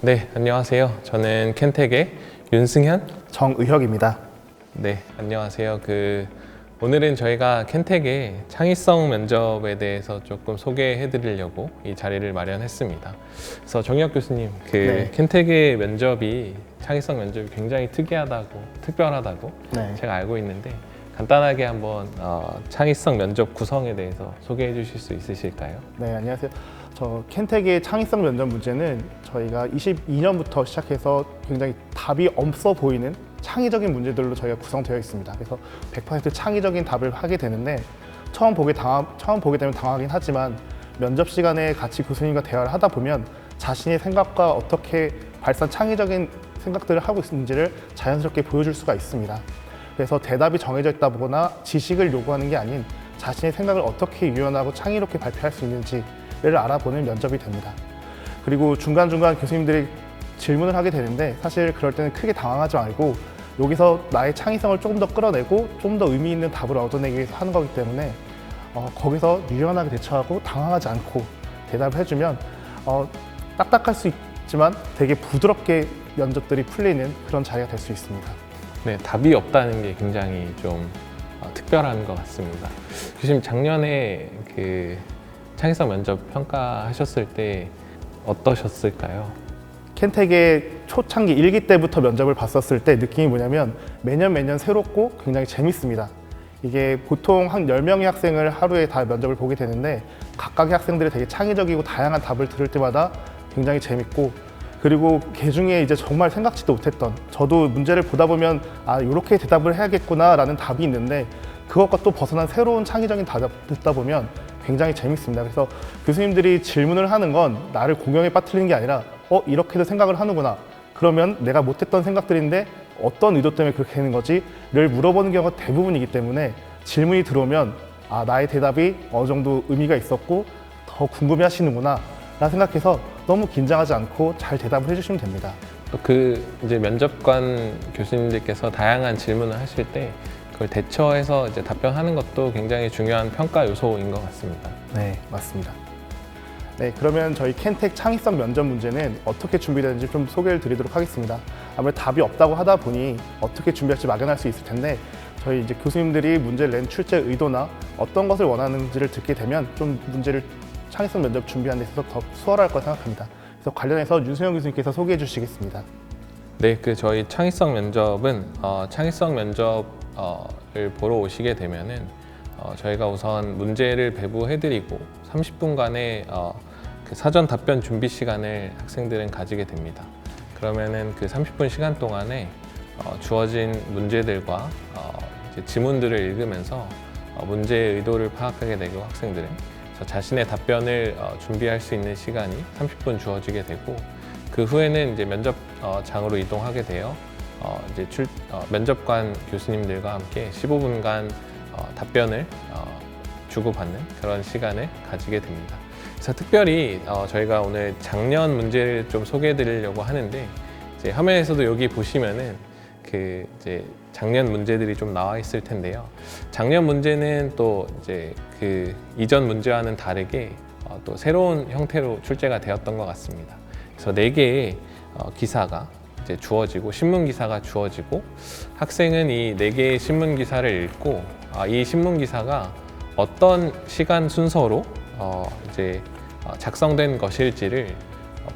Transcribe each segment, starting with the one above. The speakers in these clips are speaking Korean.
네, 안녕하세요. 저는 켄텍의 윤승현. 정의혁입니다. 네, 안녕하세요. 오늘은 저희가 켄텍의 창의성 면접에 대해서 조금 소개해 드리려고 이 자리를 마련했습니다. 그래서 정의혁 교수님, 네. 켄텍의 면접이 창의성 면접이 굉장히 특별하다고 네. 제가 알고 있는데 간단하게 한번 창의성 면접 구성에 대해서 소개해 주실 수 있으실까요? 네, 안녕하세요. 저 켄텍의 창의성 면접 문제는 저희가 22년부터 시작해서 굉장히 답이 없어 보이는 창의적인 문제들로 저희가 구성되어 있습니다. 그래서 100% 창의적인 답을 하게 되는데 처음 보게 되면 당하긴 하지만 면접 시간에 같이 교수님과 대화를 하다 보면 자신의 생각과 어떻게 발산 창의적인 생각들을 하고 있는지를 자연스럽게 보여줄 수가 있습니다. 그래서 대답이 정해져 있다 보거나 지식을 요구하는 게 아닌 자신의 생각을 어떻게 유연하고 창의롭게 발표할 수 있는지를 알아보는 면접이 됩니다. 그리고 중간중간 교수님들이 질문을 하게 되는데 사실 그럴 때는 크게 당황하지 말고 여기서 나의 창의성을 조금 더 끌어내고 좀 더 의미 있는 답을 얻어내기 위해서 하는 거기 때문에 거기서 유연하게 대처하고 당황하지 않고 대답을 해주면 딱딱할 수 있지만 되게 부드럽게 면접들이 풀리는 그런 자리가 될 수 있습니다. 네, 답이 없다는 게 굉장히 좀 특별한 것 같습니다. 교수님, 작년에 창의성 면접 평가하셨을 때 어떠셨을까요? 켄텍의 초창기 1기 때부터 면접을 봤었을 때 느낌이 뭐냐면 매년 새롭고 굉장히 재밌습니다. 이게 보통 한 10명의 학생을 하루에 다 면접을 보게 되는데 각각의 학생들이 되게 창의적이고 다양한 답을 들을 때마다 굉장히 재밌고 그리고 그 중에 이제 정말 생각지도 못했던 저도 문제를 보다 보면 이렇게 대답을 해야겠구나 라는 답이 있는데 그것과 또 벗어난 새로운 창의적인 답을 듣다 보면 굉장히 재밌습니다. 그래서 교수님들이 질문을 하는 건 나를 공경에 빠뜨리는 게 아니라 이렇게도 생각을 하는구나. 그러면 내가 못했던 생각들인데 어떤 의도 때문에 그렇게 되는 거지를 물어보는 경우가 대부분이기 때문에 질문이 들어오면 나의 대답이 어느 정도 의미가 있었고 더 궁금해 하시는구나 라고 생각해서 너무 긴장하지 않고 잘 대답을 해주시면 됩니다. 이제 면접관 교수님들께서 다양한 질문을 하실 때 그걸 대처해서 이제 답변하는 것도 굉장히 중요한 평가 요소인 것 같습니다. 네, 맞습니다. 네, 그러면 저희 켄텍 창의성 면접 문제는 어떻게 준비되는지 좀 소개를 드리도록 하겠습니다. 아무래도 답이 없다고 하다 보니 어떻게 준비할지 막연할 수 있을 텐데 저희 이제 교수님들이 문제를 낸 출제 의도나 어떤 것을 원하는지를 듣게 되면 좀 문제를 창의성 면접 준비하는 데 있어서 더 수월할 거라 생각합니다. 그래서 관련해서 윤승현 교수님께서 소개해 주시겠습니다. 네, 저희 창의성 면접은 창의성 면접을 보러 오시게 되면은 저희가 우선 문제를 배부해드리고 30분간의 사전 답변 준비 시간을 학생들은 가지게 됩니다. 그러면은 그 30분 시간 동안에 주어진 문제들과 이제 지문들을 읽으면서 문제의 의도를 파악하게 되고 학생들은 자신의 답변을 준비할 수 있는 시간이 30분 주어지게 되고 그 후에는 이제 면접장으로 이동하게 되어 이제 면접관 교수님들과 함께 15분간 답변을 주고받는 그런 시간을 가지게 됩니다. 그래서 특별히 저희가 오늘 작년 문제를 좀 소개해 드리려고 하는데 이제 화면에서도 여기 보시면은 이제 작년 문제들이 좀 나와 있을 텐데요. 작년 문제는 또 이제 이전 문제와는 다르게 또 새로운 형태로 출제가 되었던 것 같습니다. 그래서 4개의 기사가 이제 주어지고 신문 기사가 주어지고 학생은 이 4개의 신문 기사를 읽고 이 신문 기사가 어떤 시간 순서로 이제 작성된 것일지를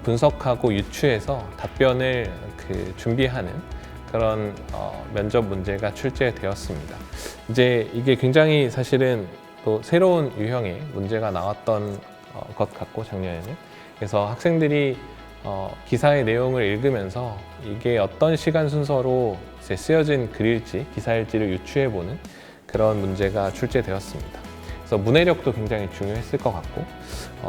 분석하고 유추해서 답변을 준비하는 그런 면접 문제가 출제되었습니다. 이제 이게 굉장히 사실은 또 새로운 유형의 문제가 나왔던 것 같고 작년에는 그래서 학생들이 기사의 내용을 읽으면서 이게 어떤 시간 순서로 이제 쓰여진 글일지 기사일지를 유추해보는 그런 문제가 출제되었습니다. 그래서 문해력도 굉장히 중요했을 것 같고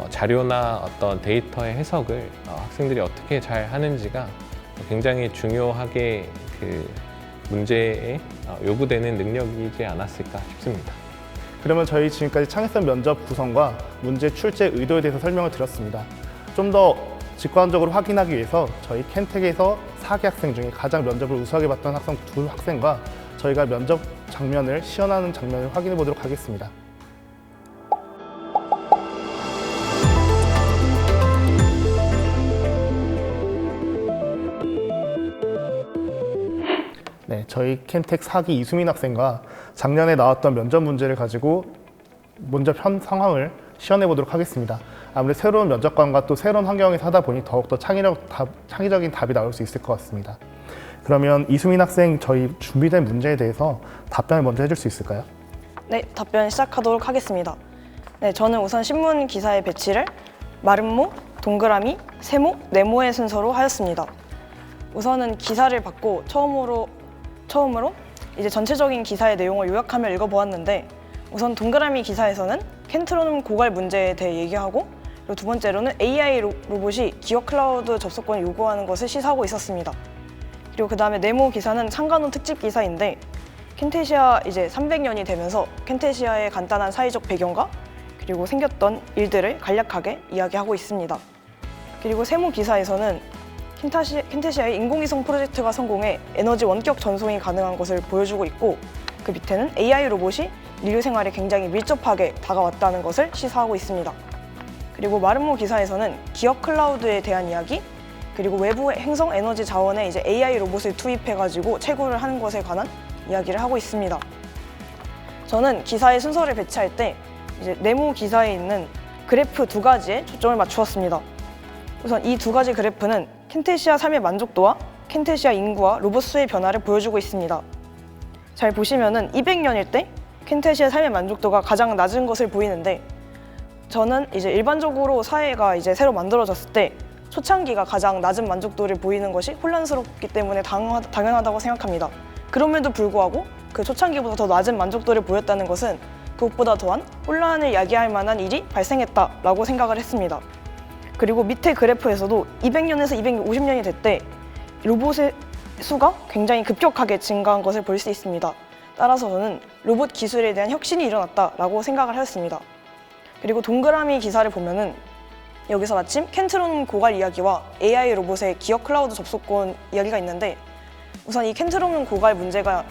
자료나 어떤 데이터의 해석을 학생들이 어떻게 잘 하는지가 굉장히 중요하게 문제에 요구되는 능력이지 않았을까 싶습니다. 그러면 저희 지금까지 창의성 면접 구성과 문제 출제 의도에 대해서 설명을 드렸습니다. 좀 더 직관적으로 확인하기 위해서 저희 켄텍에서 4개 학생 중에 가장 면접을 우수하게 봤던 학생 2학생과 저희가 면접 장면을 시연하는 장면을 확인해 보도록 하겠습니다. 저희 켄텍 4기 이수민 학생과 작년에 나왔던 면접 문제를 가지고 면접 현 상황을 시연해 보도록 하겠습니다. 아무래도 새로운 면접관과 또 새로운 환경에서 하다 보니 더욱더 창의적인 답이 나올 수 있을 것 같습니다. 그러면 이수민 학생, 저희 준비된 문제에 대해서 답변을 먼저 해줄 수 있을까요? 네, 답변 시작하도록 하겠습니다. 네, 저는 우선 신문 기사의 배치를 마름모, 동그라미, 세모, 네모의 순서로 하였습니다. 우선은 기사를 받고 처음으로 이제 전체적인 기사의 내용을 요약하며 읽어보았는데, 우선 동그라미 기사에서는 켄트로눔 고갈 문제에 대해 얘기하고, 그리고 두 번째로는 AI 로봇이 기어 클라우드 접속권을 요구하는 것을 시사하고 있었습니다. 그리고 그 다음에 네모 기사는 창간호 특집 기사인데, 켄테시아 이제 300년이 되면서 켄테시아의 간단한 사회적 배경과 그리고 생겼던 일들을 간략하게 이야기하고 있습니다. 그리고 세모 기사에서는 켄테시아의 인공위성 프로젝트가 성공해 에너지 원격 전송이 가능한 것을 보여주고 있고, 그 밑에는 AI 로봇이 인류 생활에 굉장히 밀접하게 다가왔다는 것을 시사하고 있습니다. 그리고 마름모 기사에서는 기업 클라우드에 대한 이야기, 그리고 외부 행성 에너지 자원에 이제 AI 로봇을 투입해가지고 채굴을 하는 것에 관한 이야기를 하고 있습니다. 저는 기사의 순서를 배치할 때 이제 네모 기사에 있는 그래프 두 가지에 초점을 맞추었습니다. 우선 이 두 가지 그래프는 켄테시아 삶의 만족도와 켄테시아 인구와 로봇 수의 변화를 보여주고 있습니다. 잘 보시면은 200년일 때 켄테시아 삶의 만족도가 가장 낮은 것을 보이는데, 저는 이제 일반적으로 사회가 이제 새로 만들어졌을 때 초창기가 가장 낮은 만족도를 보이는 것이 혼란스럽기 때문에 당연하다고 생각합니다. 그럼에도 불구하고 그 초창기보다 더 낮은 만족도를 보였다는 것은 그것보다 더한 혼란을 야기할 만한 일이 발생했다라고 생각을 했습니다. 그리고 밑에 그래프에서도 200년에서 250년이 될 때 로봇의 수가 굉장히 급격하게 증가한 것을 볼 수 있습니다. 따라서 저는 로봇 기술에 대한 혁신이 일어났다라고 생각을 하였습니다. 그리고 동그라미 기사를 보면은 여기서 마침 켄트로눔 고갈 이야기와 AI 로봇의 기업 클라우드 접속권 이야기가 있는데, 우선 이 켄트로눔 고갈 문제가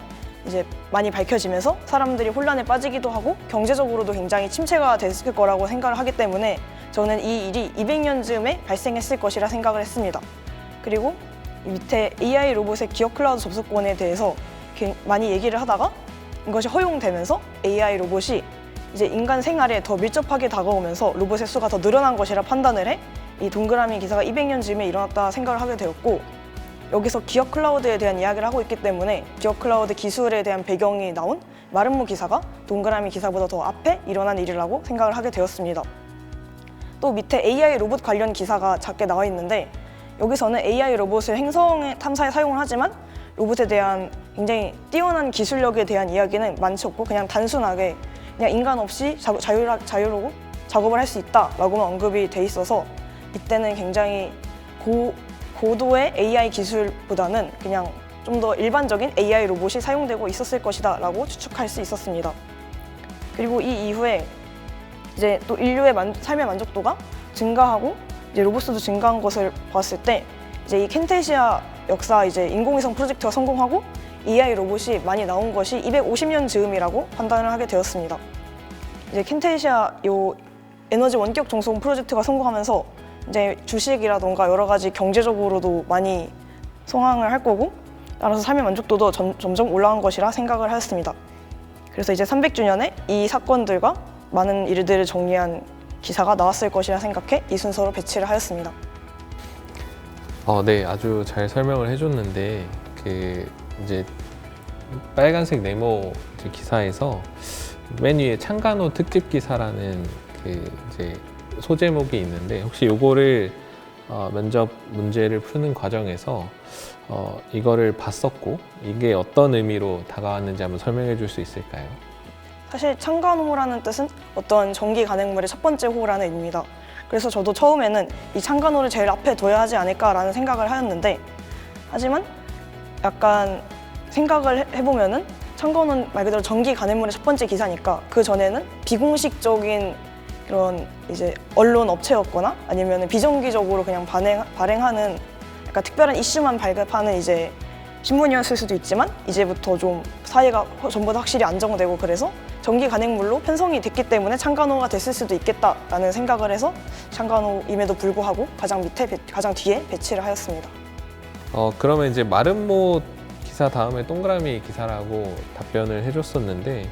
이제 많이 밝혀지면서 사람들이 혼란에 빠지기도 하고 경제적으로도 굉장히 침체가 됐을 거라고 생각을 하기 때문에 저는 이 일이 200년쯤에 발생했을 것이라 생각을 했습니다. 그리고 이 밑에 AI 로봇의 기업 클라우드 접속권에 대해서 많이 얘기를 하다가 이것이 허용되면서 AI 로봇이 이제 인간 생활에 더 밀접하게 다가오면서 로봇의 수가 더 늘어난 것이라 판단을 해 이 동그라미 기사가 200년쯤에 일어났다 생각을 하게 되었고, 여기서 기업 클라우드에 대한 이야기를 하고 있기 때문에 기업 클라우드 기술에 대한 배경이 나온 마름모 기사가 동그라미 기사보다 더 앞에 일어난 일이라고 생각을 하게 되었습니다. 또 밑에 AI 로봇 관련 기사가 작게 나와 있는데, 여기서는 AI 로봇을 행성 탐사에 사용을 하지만 로봇에 대한 굉장히 뛰어난 기술력에 대한 이야기는 많지 않고 그냥 단순하게 그냥 인간 없이 자유로고 작업을 할 수 있다라고만 언급이 돼 있어서 이때는 굉장히 고도의 AI 기술보다는 그냥 좀 더 일반적인 AI 로봇이 사용되고 있었을 것이다 라고 추측할 수 있었습니다. 그리고 이 이후에 이제 또 인류의 삶의 만족도가 증가하고 이제 로봇 수도 증가한 것을 봤을 때 이제 이 켄테시아 역사 이제 인공위성 프로젝트가 성공하고 AI 로봇이 많이 나온 것이 250년 즈음이라고 판단을 하게 되었습니다. 이제 켄테시아 요 에너지 원격 전송 프로젝트가 성공하면서 이제 주식이라던가 여러 가지 경제적으로도 많이 성황을 할 거고, 따라서 삶의 만족도도 점점 올라간 것이라 생각을 하였습니다. 그래서 이제 300주년에 이 사건들과 많은 일들을 정리한 기사가 나왔을 것이라 생각해 이 순서로 배치를 하였습니다. 네, 아주 잘 설명을 해줬는데 그 이제 빨간색 네모 기사에서 맨 위에 창간호 특집 기사라는 그 이제 소제목이 있는데, 혹시 요거를 면접 문제를 푸는 과정에서 이거를 봤었고 이게 어떤 의미로 다가왔는지 한번 설명해 줄 수 있을까요? 사실 창간호라는 뜻은 어떤 전기 간행물의 첫 번째 호라는 의미입니다. 그래서 저도 처음에는 이 창간호를 제일 앞에 둬야 하지 않을까라는 생각을 하였는데, 하지만 약간 생각을 해보면은 창간호는 말 그대로 전기 간행물의 첫 번째 기사니까 그 전에는 비공식적인 그런 이제 언론 업체였거나 아니면 비정기적으로 그냥 발행하는 약간 특별한 이슈만 발급하는 이제 신문이었을 수도 있지만, 이제부터 좀 사회가 전부 다 확실히 안정되고 그래서 전기 간행물로 편성이 됐기 때문에 창간호가 됐을 수도 있겠다라는 생각을 해서 창간호임에도 불구하고 가장 뒤에 배치를 하였습니다. 그러면 이제 마름모 기사 다음에 동그라미 기사라고 답변을 해줬었는데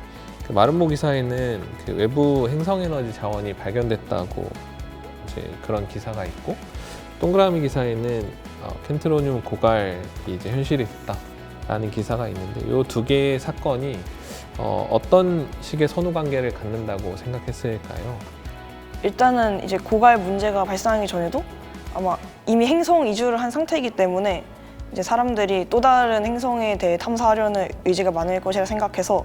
그 마름모 기사에는 그 외부 행성에너지 자원이 발견됐다고 이제 그런 기사가 있고 동그라미 기사에는 켄트로늄 고갈이 이제 현실이 됐다라는 기사가 있는데 이 두 개의 사건이 어떤 식의 선후 관계를 갖는다고 생각했을까요? 일단은 이제 고갈 문제가 발생하기 전에도 아마 이미 행성 이주를 한 상태이기 때문에 이제 사람들이 또 다른 행성에 대해 탐사하려는 의지가 많을 것이라 생각해서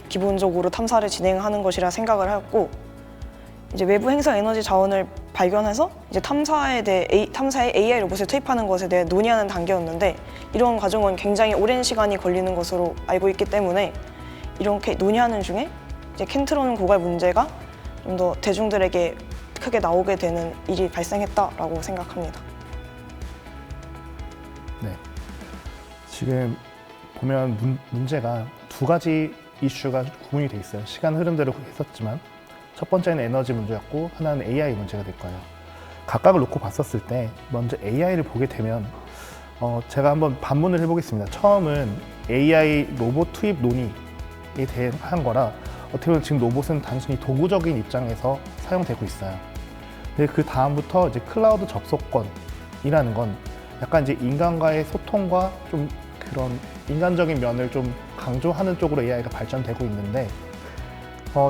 기본적으로 탐사를 진행하는 것이라 생각을 하였고 이제 외부 행성 에너지 자원을 발견해서 이제 탐사에 AI 로봇을 투입하는 것에 대해 논의하는 단계였는데 이런 과정은 굉장히 오랜 시간이 걸리는 것으로 알고 있기 때문에 이렇게 논의하는 중에 이제 켄트로늄 고갈 문제가 좀 더 대중들에게 크게 나오게 되는 일이 발생했다라고 생각합니다. 네. 지금 보면 문제가 두 가지 이슈가 구분이 돼 있어요. 시간 흐름대로 했었지만 첫 번째는 에너지 문제였고 하나는 AI 문제가 될 거예요. 각각을 놓고 봤었을 때 먼저 AI를 보게 되면 제가 한번 반문을 해보겠습니다. 처음은 AI 로봇 투입 논의에 대한 거라 어떻게 보면 지금 로봇은 단순히 도구적인 입장에서 사용되고 있어요. 근데 그 다음부터 이제 클라우드 접속권이라는 건 약간 이제 인간과의 소통과 좀 그런 인간적인 면을 좀 강조하는 쪽으로 AI가 발전되고 있는데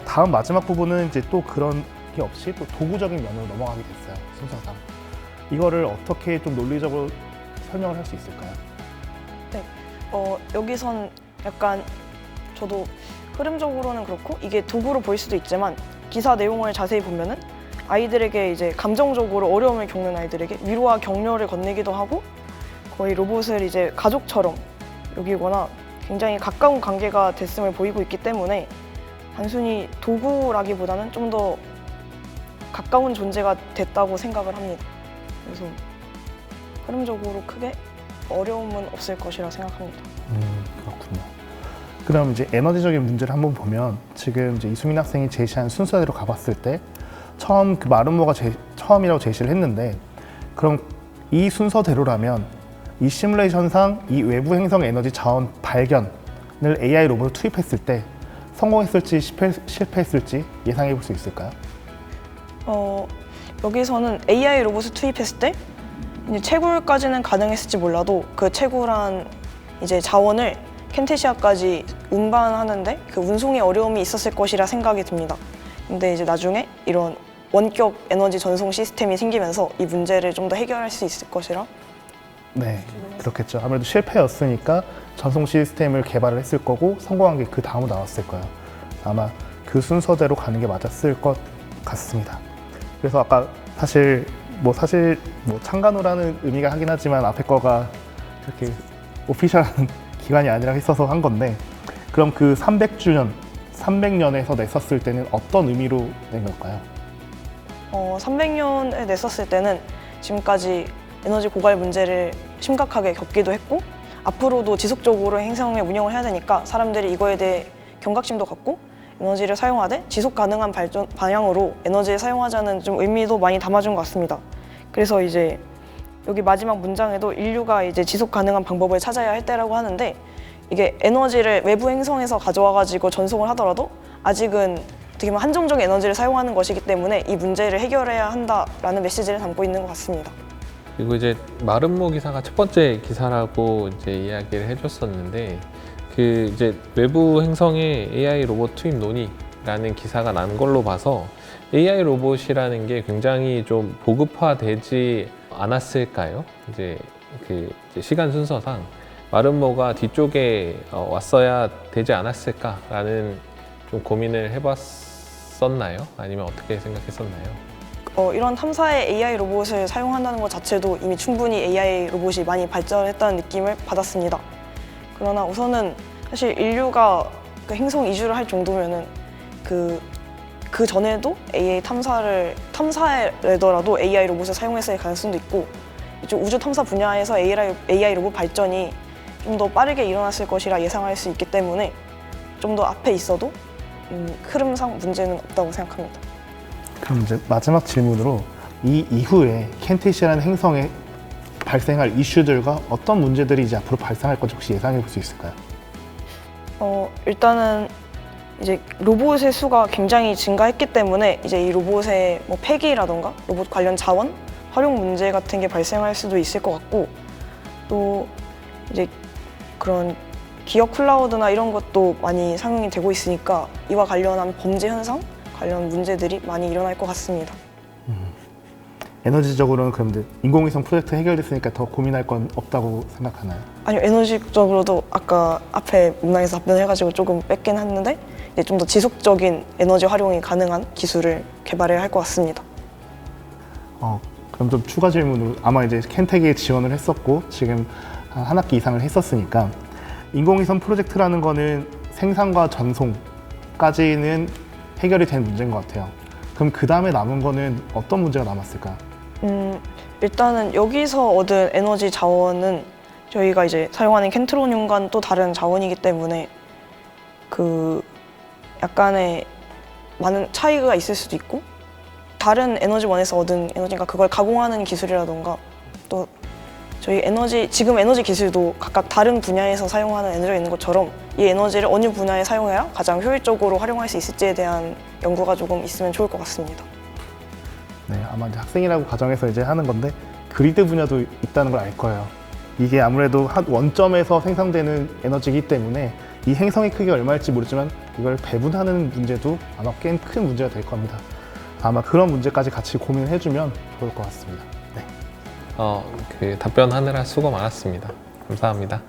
다음 마지막 부분은 이제 또 그런 게 없이 또 도구적인 면으로 넘어가게 됐어요. 순서상. 이거를 어떻게 좀 논리적으로 설명을 할 수 있을까요? 네, 여기선 약간 저도 흐름적으로는 그렇고 이게 도구로 보일 수도 있지만 기사 내용을 자세히 보면은 아이들에게 이제 감정적으로 어려움을 겪는 아이들에게 위로와 격려를 건네기도 하고 거의 로봇을 이제 가족처럼 여기거나 굉장히 가까운 관계가 됐음을 보이고 있기 때문에 단순히 도구라기보다는 좀 더 가까운 존재가 됐다고 생각을 합니다. 그래서 흐름적으로 크게 어려움은 없을 것이라 생각합니다. 그렇군요. 그럼 이제 에너지적인 문제를 한번 보면 지금 이제 이수민 학생이 제시한 순서대로 가봤을 때 처음 그 마름모가 처음이라고 제시를 했는데 그럼 이 순서대로라면 이 시뮬레이션상 이 외부 행성 에너지 자원 발견을 AI 로봇을 투입했을 때 성공했을지 실패했을지 예상해 볼 수 있을까요? 여기서는 AI 로봇을 투입했을 때 이제 채굴까지는 가능했을지 몰라도 그 채굴한 이제 자원을 켄테시아까지 운반하는데 그 운송에 어려움이 있었을 것이라 생각이 듭니다. 근데 이제 나중에 이런 원격 에너지 전송 시스템이 생기면서 이 문제를 좀 더 해결할 수 있을 것이라. 네, 그렇겠죠. 아무래도 실패였으니까 전송 시스템을 개발을 했을 거고 성공한 게 그 다음으로 나왔을 거예요. 아마 그 순서대로 가는 게 맞았을 것 같습니다. 그래서 아까 사실 창간호라는 의미가 하긴 하지만 앞에 거가 그렇게 오피셜한 기간이 아니라 있어서 한 건데 그럼 그 300년에서 냈었을 때는 어떤 의미로 낸 걸까요? 300년에 냈었을 때는 지금까지 에너지 고갈 문제를 심각하게 겪기도 했고 앞으로도 지속적으로 행성을 운영을 해야 되니까 사람들이 이거에 대해 경각심도 갖고 에너지를 사용하되 지속 가능한 발전 방향으로 에너지를 사용하자는 좀 의미도 많이 담아준 것 같습니다. 그래서 이제 여기 마지막 문장에도 인류가 이제 지속 가능한 방법을 찾아야 할 때라고 하는데 이게 에너지를 외부 행성에서 가져와 가지고 전송을 하더라도 아직은 어떻게 보면 한정적인 에너지를 사용하는 것이기 때문에 이 문제를 해결해야 한다라는 메시지를 담고 있는 것 같습니다. 그리고 이제 마름모 기사가 첫 번째 기사라고 이제 이야기를 해줬었는데 그 이제 외부 행성에 AI 로봇 투입 논의라는 기사가 난 걸로 봐서 AI 로봇이라는 게 굉장히 좀 보급화되지 않았을까요? 이제 그 시간 순서상 마름모가 뒤쪽에 왔어야 되지 않았을까라는 좀 고민을 해봤었나요? 아니면 어떻게 생각했었나요? 이런 탐사에 AI 로봇을 사용한다는 것 자체도 이미 충분히 AI 로봇이 많이 발전했다는 느낌을 받았습니다. 그러나 우선은 사실 인류가 그 행성 이주를 할 정도면은 그 전에도 AI 탐사에더라도 AI 로봇을 사용했을 가능성도 있고 이쪽 우주 탐사 분야에서 AI 로봇 발전이 좀 더 빠르게 일어났을 것이라 예상할 수 있기 때문에 좀 더 앞에 있어도 흐름상 문제는 없다고 생각합니다. 그럼 이제 마지막 질문으로 이 이후에 켄테시아라는 행성에 발생할 이슈들과 어떤 문제들이 이제 앞으로 발생할 건지 혹시 예상해 볼 수 있을까요? 일단은 이제 로봇의 수가 굉장히 증가했기 때문에 이제 이 로봇의 뭐 폐기라던가 로봇 관련 자원 활용 문제 같은 게 발생할 수도 있을 것 같고, 또 이제 그런 기업 클라우드나 이런 것도 많이 상용이 되고 있으니까 이와 관련한 범죄 현상 관련 문제들이 많이 일어날 것 같습니다. 에너지적으로는 그럼 이제 인공위성 프로젝트 해결됐으니까 더 고민할 건 없다고 생각하나요? 아니요, 에너지적으로도 아까 앞에 문항에서 답변해가지고 조금 뺏긴 했는데 이제 좀 더 지속적인 에너지 활용이 가능한 기술을 개발해야 할 것 같습니다. 그럼 좀 추가 질문으로, 아마 이제 켄텍에 지원을 했었고 지금 한 학기 이상을 했었으니까 인공위성 프로젝트라는 거는 생산과 전송까지는 해결이 된 문제인 것 같아요. 그럼 그 다음에 남은 거는 어떤 문제가 남았을까요? 일단은 여기서 얻은 에너지 자원은 저희가 이제 사용하는 켄트로늄과는 또 다른 자원이기 때문에 그 약간의 많은 차이가 있을 수도 있고, 다른 에너지원에서 얻은 에너지가 그걸 가공하는 기술이라던가, 또 저희 지금 에너지 기술도 각각 다른 분야에서 사용하는 에너지가 있는 것처럼 이 에너지를 어느 분야에 사용해야 가장 효율적으로 활용할 수 있을지에 대한 연구가 조금 있으면 좋을 것 같습니다. 네, 아마 이제 학생이라고 가정해서 이제 하는 건데 그리드 분야도 있다는 걸 알 거예요. 이게 아무래도 한 원점에서 생산되는 에너지이기 때문에 이 행성의 크기가 얼마일지 모르지만 이걸 배분하는 문제도 아마 꽤 큰 문제가 될 겁니다. 아마 그런 문제까지 같이 고민을 해주면 좋을 것 같습니다. 네. 그 답변하느라 수고 많았습니다. 감사합니다.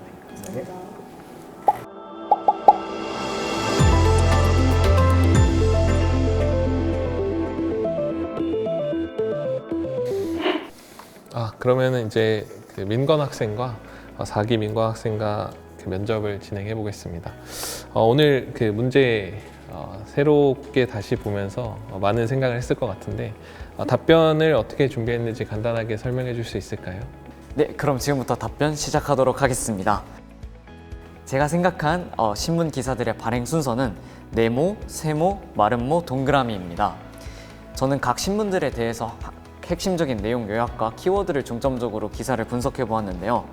그러면은 이제 그 민건 학생과 4기 민건 학생과 그 면접을 진행해 보겠습니다. 오늘 그 문제 새롭게 다시 보면서 많은 생각을 했을 것 같은데 답변을 어떻게 준비했는지 간단하게 설명해 줄 수 있을까요? 네, 그럼 지금부터 답변 시작하도록 하겠습니다. 제가 생각한 신문 기사들의 발행 순서는 네모, 세모, 마름모, 동그라미입니다. 저는 각 신문들에 대해서 핵심적인 내용 요약과 키워드를 중점적으로 기사를 분석해 보았는데요.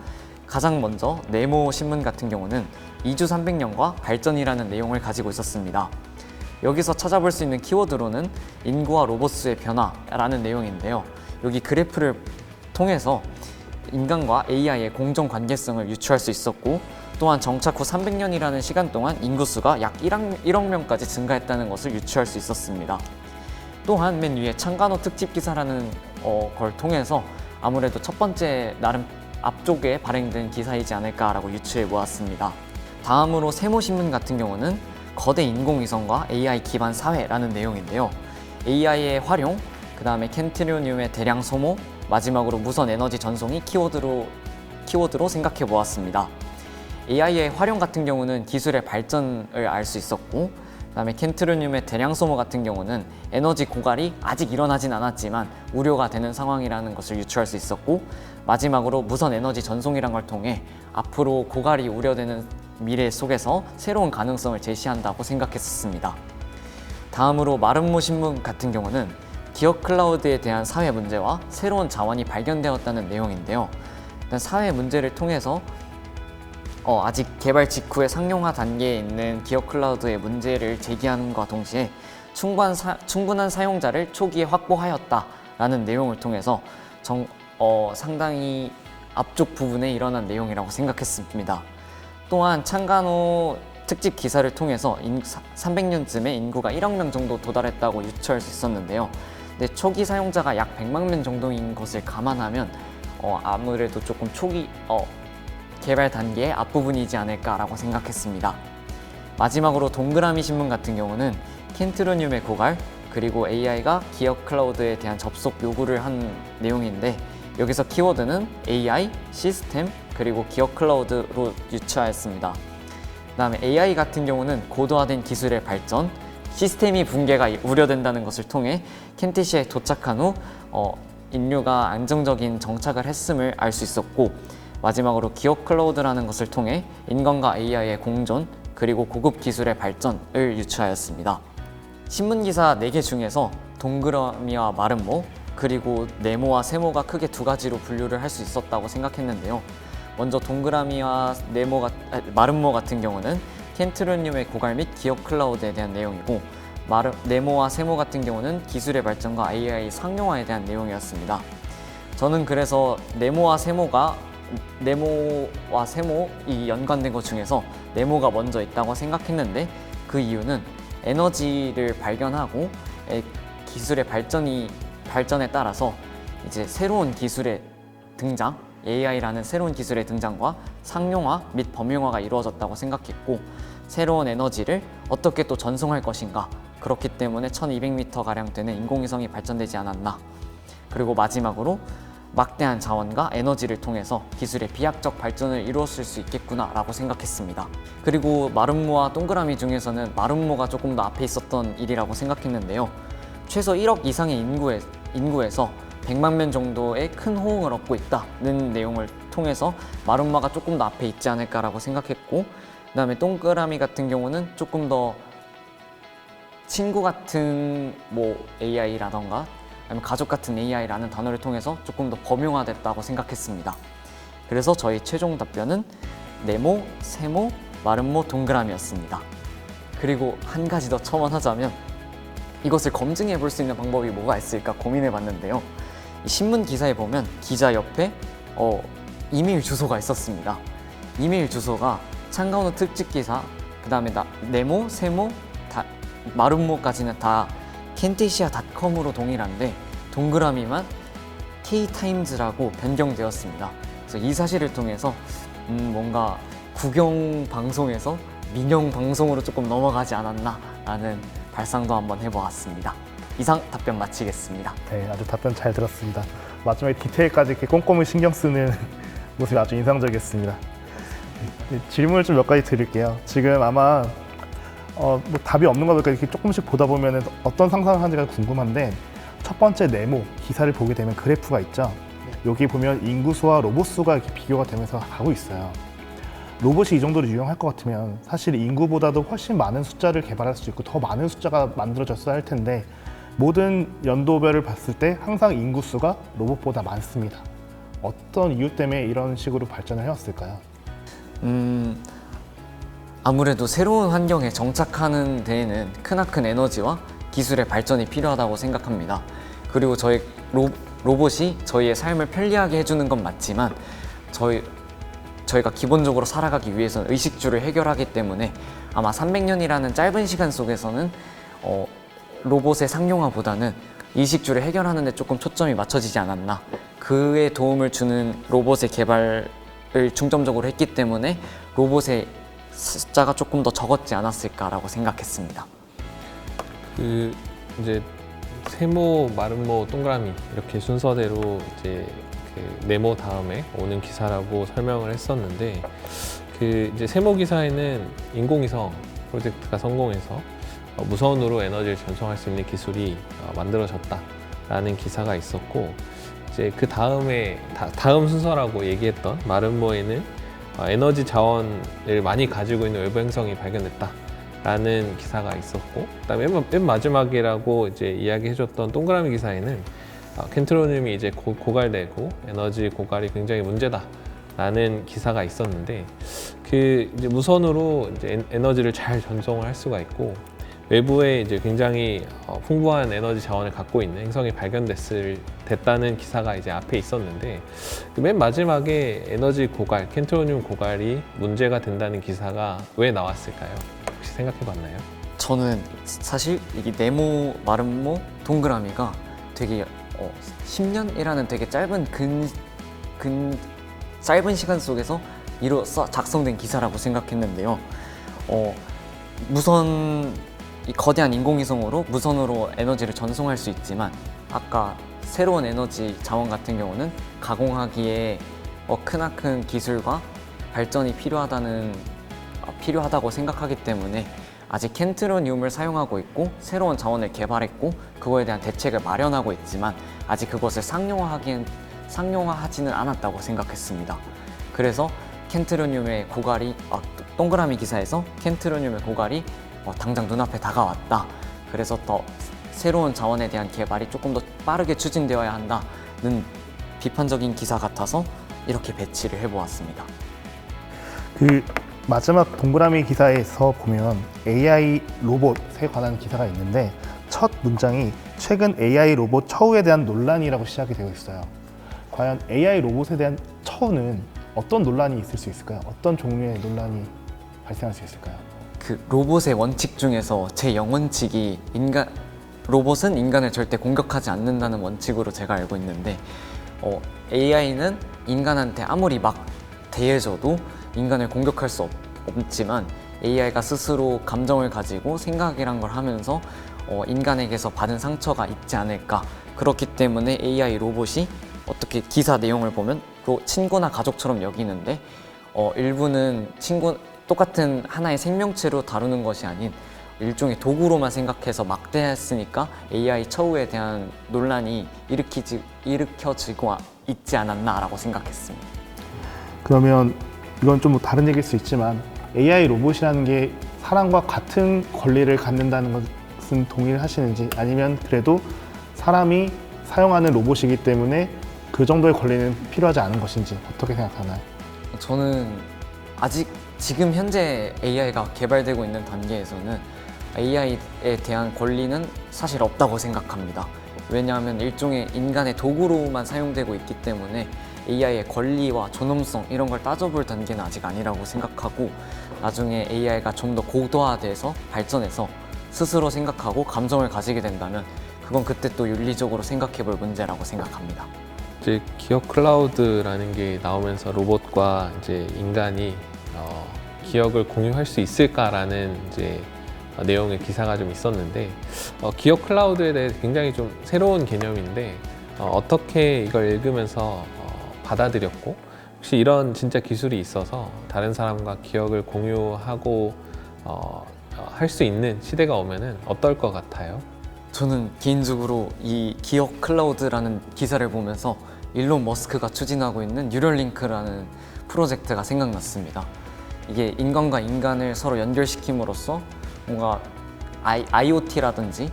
가장 먼저 네모 신문 같은 경우는 2주 300년과 발전이라는 내용을 가지고 있었습니다. 여기서 찾아볼 수 있는 키워드로는 인구와 로봇수의 변화라는 내용인데요. 여기 그래프를 통해서 인간과 AI의 공정 관계성을 유추할 수 있었고, 또한 정착 후 300년이라는 시간 동안 인구수가 약 1억 명까지 증가했다는 것을 유추할 수 있었습니다. 또한 맨 위에 창간호 특집 기사라는 걸 통해서 아무래도 첫 번째 나름 앞쪽에 발행된 기사이지 않을까라고 유추해 보았습니다. 다음으로 세모신문 같은 경우는 거대 인공위성과 AI 기반 사회라는 내용인데요. AI의 활용, 그 다음에 켄트로늄의 대량 소모, 마지막으로 무선 에너지 전송이 키워드로 생각해 보았습니다. AI의 활용 같은 경우는 기술의 발전을 알 수 있었고, 그 다음에 켄트로늄의 대량 소모 같은 경우는 에너지 고갈이 아직 일어나진 않았지만 우려가 되는 상황이라는 것을 유추할 수 있었고, 마지막으로 무선 에너지 전송이란 걸 통해 앞으로 고갈이 우려되는 미래 속에서 새로운 가능성을 제시한다고 생각했었습니다. 다음으로 마름모 신문 같은 경우는 기업 클라우드에 대한 사회 문제와 새로운 자원이 발견되었다는 내용인데요. 일단 사회 문제를 통해서 아직 개발 직후의 상용화 단계에 있는 기업 클라우드의 문제를 제기하는과 동시에 충분한 사용자를 초기에 확보하였다라는 내용을 통해서 상당히 앞쪽 부분에 일어난 내용이라고 생각했습니다. 또한 창간호 특집 기사를 통해서 300년쯤에 인구가 1억 명 정도 도달했다고 유추할 수 있었는데요. 근데 초기 사용자가 약 100만 명 정도인 것을 감안하면 아무래도 조금 초기 개발 단계의 앞부분이지 않을까라고 생각했습니다. 마지막으로 동그라미 신문 같은 경우는 켄트로늄의 고갈, 그리고 AI가 기업 클라우드에 대한 접속 요구를 한 내용인데, 여기서 키워드는 AI, 시스템, 그리고 기업 클라우드로 유추하였습니다. 그 다음에 AI 같은 경우는 고도화된 기술의 발전, 시스템이 붕괴가 우려된다는 것을 통해 켄티시에 도착한 후 인류가 안정적인 정착을 했음을 알 수 있었고, 마지막으로 기업 클라우드라는 것을 통해 인간과 AI의 공존, 그리고 고급 기술의 발전을 유추하였습니다. 신문기사 4개 중에서 동그라미와 마름모, 그리고 네모와 세모가 크게 두 가지로 분류를 할 수 있었다고 생각했는데요. 먼저 동그라미와 마름모 같은 경우는 켄트로늄의 고갈 및 기업 클라우드에 대한 내용이고, 네모와 세모 같은 경우는 기술의 발전과 AI 상용화에 대한 내용이었습니다. 저는 그래서 네모와 세모 이 연관된 것 중에서 네모가 먼저 있다고 생각했는데, 그 이유는 에너지를 발견하고 기술의 발전에 따라서 이제 새로운 기술의 등장, AI라는 새로운 기술의 등장과 상용화 및 범용화가 이루어졌다고 생각했고, 새로운 에너지를 어떻게 또 전송할 것인가, 그렇기 때문에 1200m가량 되는 인공위성이 발전되지 않았나. 그리고 마지막으로 막대한 자원과 에너지를 통해서 기술의 비약적 발전을 이루었을 수 있겠구나 라고 생각했습니다. 그리고 마름모와 동그라미 중에서는 마름모가 조금 더 앞에 있었던 일이라고 생각했는데요. 최소 1억 이상의 인구에서 100만 명 정도의 큰 호응을 얻고 있다는 내용을 통해서 마름모가 조금 더 앞에 있지 않을까라고 생각했고, 그 다음에 동그라미 같은 경우는 조금 더 친구 같은 AI라던가 아니면 가족 같은 AI라는 단어를 통해서 조금 더 범용화됐다고 생각했습니다. 그래서 저희 최종 답변은 네모, 세모, 마름모, 동그라미였습니다. 그리고 한 가지 더 첨언하자면, 이것을 검증해 볼 수 있는 방법이 뭐가 있을까 고민해 봤는데요. 이 신문 기사에 보면 기자 옆에 이메일 주소가 있었습니다. 이메일 주소가 창간호 특집 기사, 그 다음에 네모, 세모, 마름모까지는 다 켄테시아.com으로 동일한데 동그라미만 K타임즈라고 변경되었습니다. 그래서 이 사실을 통해서 뭔가 국영 방송에서 민영 방송으로 조금 넘어가지 않았나 라는 발상도 한번 해보았습니다. 이상 답변 마치겠습니다. 네, 아주 답변 잘 들었습니다. 마지막에 디테일까지 이렇게 꼼꼼히 신경 쓰는 모습이 아주 인상적이었습니다. 네, 질문을 좀 몇 가지 드릴게요. 지금 아마 답이 없는 거 보니까 이렇게 조금씩 보다 보면 어떤 상상을 하는지가 궁금한데, 첫 번째 네모 기사를 보게 되면 그래프가 있죠. 여기 보면 인구수와 로봇 수가 이렇게 비교가 되면서 가고 있어요. 로봇이 이 정도로 유용할 것 같으면 사실 인구보다도 훨씬 많은 숫자를 개발할 수 있고 더 많은 숫자가 만들어졌어야 할 텐데, 모든 연도별을 봤을 때 항상 인구수가 로봇보다 많습니다. 어떤 이유 때문에 이런 식으로 발전을 해왔을까요? 아무래도 새로운 환경에 정착하는 데에는 크나큰 에너지와 기술의 발전이 필요하다고 생각합니다. 그리고 저희 로봇이 저희의 삶을 편리하게 해주는 건 맞지만, 저희가 기본적으로 살아가기 위해서는 의식주를 해결하기 때문에 아마 300년이라는 짧은 시간 속에서는 로봇의 상용화보다는 의식주를 해결하는 데 조금 초점이 맞춰지지 않았나. 그에 도움을 주는 로봇의 개발을 중점적으로 했기 때문에 로봇의 숫자가 조금 더 적었지 않았을까라고 생각했습니다. 이제 세모, 마름모, 동그라미 이렇게 순서대로 이제 네모 다음에 오는 기사라고 설명을 했었는데, 이제 세모 기사에는 인공위성 프로젝트가 성공해서 무선으로 에너지를 전송할 수 있는 기술이 만들어졌다라는 기사가 있었고, 이제 그 다음에 다음 순서라고 얘기했던 마름모에는 에너지 자원을 많이 가지고 있는 외부 행성이 발견됐다라는 기사가 있었고, 그다음에 맨 마지막이라고 이제 이야기해줬던 동그라미 기사에는 켄트로늄이 이제 고갈되고 에너지 고갈이 굉장히 문제다라는 기사가 있었는데, 이제 무선으로 이제 에너지를 잘 전송을 할 수가 있고, 외부에 이제 굉장히 풍부한 에너지 자원을 갖고 있는 행성이 발견됐다는 기사가 이제 앞에 있었는데, 맨 마지막에 에너지 고갈, 켄트로늄 고갈이 문제가 된다는 기사가 왜 나왔을까요? 혹시 생각해 봤나요? 저는 사실 이게 네모, 마름모, 동그라미가 되게 10년이라는 되게 짧은 짧은 시간 속에서 작성된 기사라고 생각했는데요. 이 거대한 인공위성으로 무선으로 에너지를 전송할 수 있지만, 아까 새로운 에너지 자원 같은 경우는 가공하기에 크나큰 기술과 발전이 필요하다고 생각하기 때문에 아직 켄트로늄을 사용하고 있고 새로운 자원을 개발했고 그거에 대한 대책을 마련하고 있지만, 아직 그것을 상용화하지는 않았다고 생각했습니다. 그래서 켄트로늄의 고갈이 동그라미 기사에서 켄트로늄의 고갈이 당장 눈앞에 다가왔다. 그래서 더 새로운 자원에 대한 개발이 조금 더 빠르게 추진되어야 한다는 비판적인 기사 같아서 이렇게 배치를 해보았습니다. 그 마지막 동그라미 기사에서 보면 AI 로봇에 관한 기사가 있는데 첫 문장이 최근 AI 로봇 처우에 대한 논란이라고 시작이 되어 있어요. 과연 AI 로봇에 대한 처우는 어떤 논란이 있을 수 있을까요? 어떤 종류의 논란이 발생할 수 있을까요? 그 로봇의 원칙 중에서 제 영원칙이 로봇은 인간을 절대 공격하지 않는다는 원칙으로 제가 알고 있는데 AI는 인간한테 아무리 막 대해줘도 인간을 공격할 수 없지만 AI가 스스로 감정을 가지고 생각이란 걸 하면서 인간에게서 받은 상처가 있지 않을까. 그렇기 때문에 AI 로봇이 어떻게 기사 내용을 보면 친구나 가족처럼 여기는데 일부는 똑같은 하나의 생명체로 다루는 것이 아닌 일종의 도구로만 생각해서 막대했으니까 AI 처우에 대한 논란이 일으켜지고 있지 않았나라고 생각했습니다. 그러면 이건 좀 다른 얘기일 수 있지만 AI 로봇이라는 게 사람과 같은 권리를 갖는다는 것은 동의를 하시는지, 아니면 그래도 사람이 사용하는 로봇이기 때문에 그 정도의 권리는 필요하지 않은 것인지 어떻게 생각하나요? 저는 아직 지금 현재 AI가 개발되고 있는 단계에서는 AI에 대한 권리는 사실 없다고 생각합니다. 왜냐하면 일종의 인간의 도구로만 사용되고 있기 때문에 AI의 권리와 존엄성 이런 걸 따져볼 단계는 아직 아니라고 생각하고, 나중에 AI가 좀 더 고도화돼서 발전해서 스스로 생각하고 감정을 가지게 된다면 그건 그때 또 윤리적으로 생각해 볼 문제라고 생각합니다. 이제 기억 클라우드라는 게 나오면서 로봇과 이제 인간이 기억을 공유할 수 있을까라는 이제 내용의 기사가 좀 있었는데, 기억 클라우드에 대해 굉장히 좀 새로운 개념인데 어떻게 이걸 읽으면서 받아들였고, 혹시 이런 진짜 기술이 있어서 다른 사람과 기억을 공유하고 할 수 있는 시대가 오면은 어떨 것 같아요? 저는 개인적으로 이 기억 클라우드라는 기사를 보면서 일론 머스크가 추진하고 있는 뉴럴링크라는 프로젝트가 생각났습니다. 이게 인간과 인간을 서로 연결시킴으로써 뭔가 IoT라든지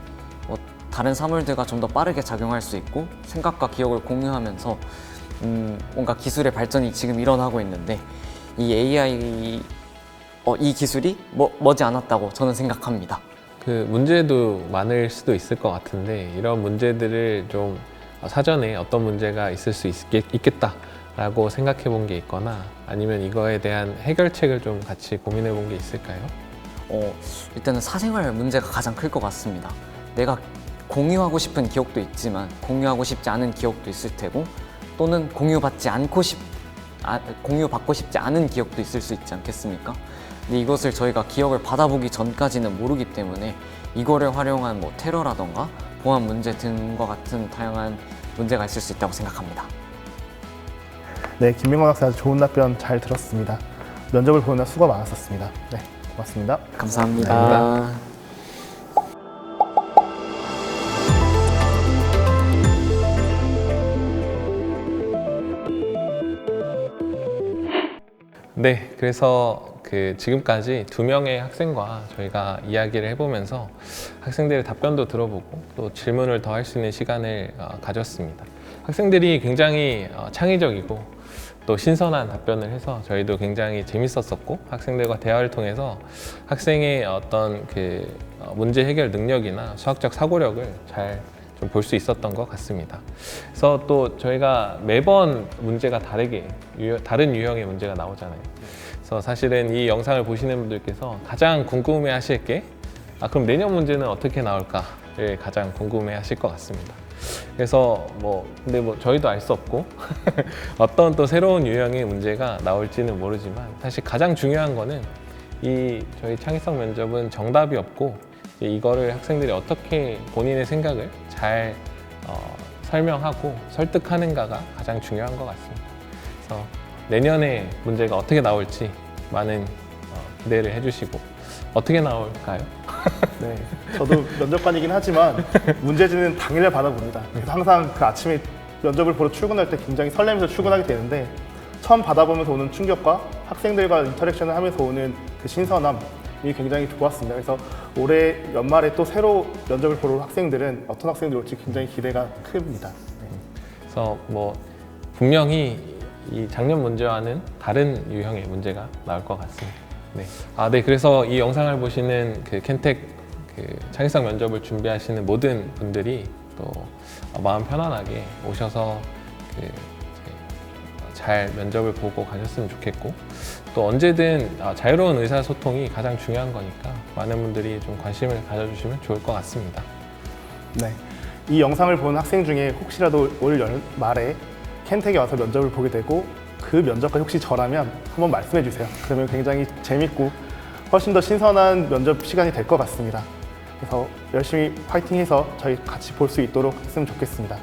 다른 사물들과 좀 더 빠르게 작용할 수 있고 생각과 기억을 공유하면서 뭔가 기술의 발전이 지금 일어나고 있는데, 이 AI 이 기술이 머지 않았다고 저는 생각합니다. 그 문제도 많을 수도 있을 것 같은데, 이런 문제들을 좀 사전에 어떤 문제가 있을 수 있겠다라고 생각해 본 게 있거나, 아니면 이거에 대한 해결책을 좀 같이 고민해 본 게 있을까요? 일단은 사생활 문제가 가장 클 것 같습니다. 내가 공유하고 싶은 기억도 있지만 공유하고 싶지 않은 기억도 있을 테고, 또는 공유받고 싶지 않은 기억도 있을 수 있지 않겠습니까? 근데 이것을 저희가 기억을 받아보기 전까지는 모르기 때문에 이거를 활용한 테러라던가 보안 문제 등과 같은 다양한 문제가 있을 수 있다고 생각합니다. 네, 김민건 학생 아주 좋은 답변 잘 들었습니다. 면접을 보느라 수고 많았었습니다. 네, 고맙습니다. 감사합니다. 네, 그래서 지금까지 2명의 학생과 저희가 이야기를 해보면서 학생들의 답변도 들어보고 또 질문을 더 할 수 있는 시간을 가졌습니다. 학생들이 굉장히 창의적이고 또 신선한 답변을 해서 저희도 굉장히 재밌었었고, 학생들과 대화를 통해서 학생의 어떤 문제 해결 능력이나 수학적 사고력을 잘 좀 볼 수 있었던 것 같습니다. 그래서 또 저희가 매번 문제가 다른 유형의 문제가 나오잖아요. 그래서 사실은 이 영상을 보시는 분들께서 가장 궁금해 하실 게 그럼 내년 문제는 어떻게 나올까를 가장 궁금해 하실 것 같습니다. 그래서 근데 저희도 알 수 없고 어떤 또 새로운 유형의 문제가 나올지는 모르지만, 사실 가장 중요한 거는 저희 창의성 면접은 정답이 없고, 이거를 학생들이 어떻게 본인의 생각을 잘 설명하고 설득하는가가 가장 중요한 것 같습니다. 그래서 내년에 문제가 어떻게 나올지 많은 기대를 해주시고, 어떻게 나올까요? 네, 저도 면접관이긴 하지만 문제지는 당일날 받아봅니다. 그래서 항상 그 아침에 면접을 보러 출근할 때 굉장히 설레면서 출근하게 되는데, 처음 받아보면서 오는 충격과 학생들과 인터랙션을 하면서 오는 그 신선함, 굉장히 좋았습니다. 그래서 올해 연말에 또 새로 면접을 보러 올 학생들은 어떤 학생들이 올지 굉장히 기대가 큽니다. 네. 그래서 뭐 분명히 이 작년 문제와는 다른 유형의 문제가 나올 것 같습니다. 네. 네. 그래서 이 영상을 보시는 그 켄텍 그 창의성 면접을 준비하시는 모든 분들이 또 마음 편안하게 오셔서 잘 면접을 보고 가셨으면 좋겠고, 또 언제든 자유로운 의사소통이 가장 중요한 거니까 많은 분들이 좀 관심을 가져주시면 좋을 것 같습니다. 네. 이 영상을 본 학생 중에 혹시라도 올 연말에 켄텍에 와서 면접을 보게 되고 그 면접관이 혹시 저라면 한번 말씀해 주세요. 그러면 굉장히 재밌고 훨씬 더 신선한 면접 시간이 될 것 같습니다. 그래서 열심히 파이팅해서 저희 같이 볼 수 있도록 했으면 좋겠습니다.